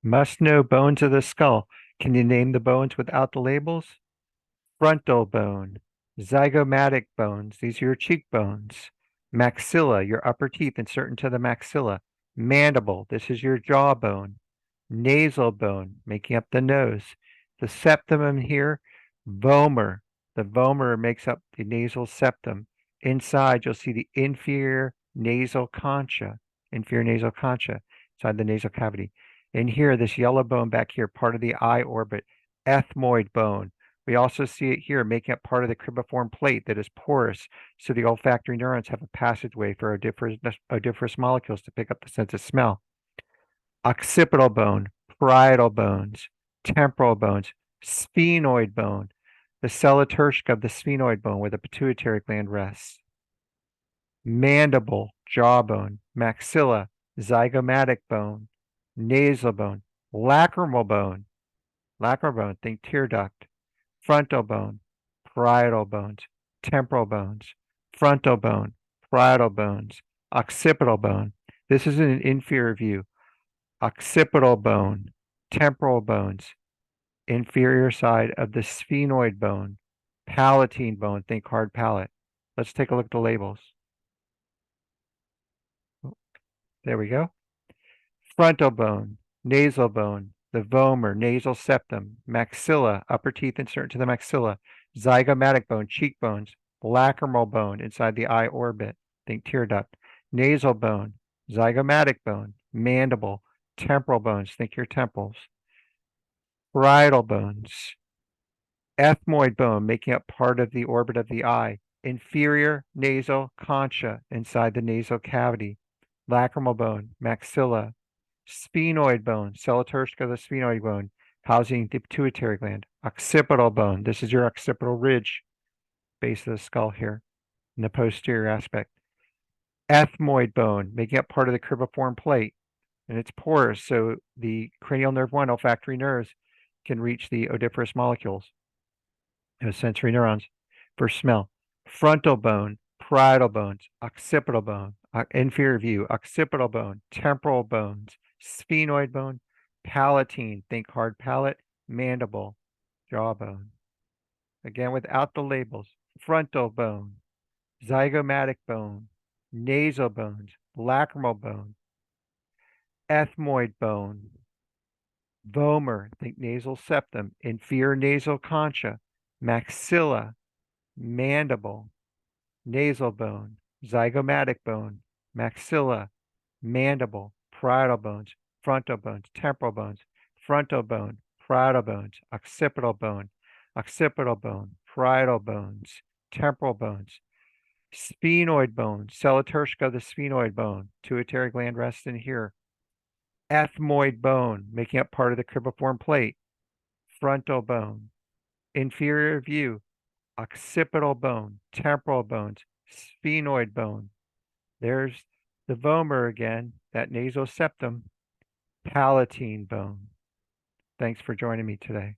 Must know bones of the skull. Can you name the bones without the labels? Frontal bone, zygomatic bones. These are your cheekbones. Maxilla, your upper teeth insert into the maxilla. Mandible, this is your jawbone. Nasal bone, making up the nose. The septum here, vomer. The vomer makes up the nasal septum. Inside, you'll see the inferior nasal concha, inside the nasal cavity. And here, this yellow bone back here, part of the eye orbit, ethmoid bone. We also see it here making up part of the cribriform plate that is porous, so the olfactory neurons have a passageway for odoriferous molecules to pick up the sense of smell. Occipital bone, parietal bones, temporal bones, sphenoid bone, the sella-tertica of the sphenoid bone where the pituitary gland rests. Mandible, jawbone, maxilla, zygomatic bone, nasal bone, lacrimal bone, think tear duct, frontal bone, parietal bones, temporal bones, frontal bone, parietal bones, occipital bone. This is an inferior view. Occipital bone, temporal bones, inferior side of the sphenoid bone, palatine bone, think hard palate. Let's take a look at the labels. There we go. Frontal bone, nasal bone, the vomer, nasal septum, maxilla, upper teeth insert into the maxilla, zygomatic bone, cheekbones, lacrimal bone inside the eye orbit, think tear duct, nasal bone, zygomatic bone, mandible, temporal bones, think your temples, parietal bones, ethmoid bone making up part of the orbit of the eye, inferior nasal concha inside the nasal cavity, lacrimal bone, maxilla, sphenoid bone, sella-tertica of the sphenoid bone, housing the pituitary gland, occipital bone. This is your occipital ridge, base of the skull here, in the posterior aspect. Ethmoid bone, making up part of the cribriform plate, and it's porous, so the cranial nerve 1 olfactory nerves can reach the odoriferous molecules, those sensory neurons, for smell. Frontal bone, parietal bones, occipital bone, inferior view, occipital bone, temporal bones, sphenoid bone, palatine, think hard palate, mandible, jawbone. Again, without the labels. Frontal bone, zygomatic bone, nasal bones, lacrimal bone, ethmoid bone, vomer, think nasal septum, inferior nasal concha, maxilla, mandible, nasal bone, zygomatic bone, maxilla, mandible, parietal bones, frontal bones, temporal bones, frontal bone, parietal bones, occipital bone, parietal bones, temporal bones, sphenoid bone, sella-tertica of the sphenoid bone, pituitary gland rests in here, ethmoid bone, making up part of the cribriform plate, frontal bone, inferior view, occipital bone, temporal bones, sphenoid bone. There's the vomer again, that nasal septum, palatine bone. Thanks for joining me today.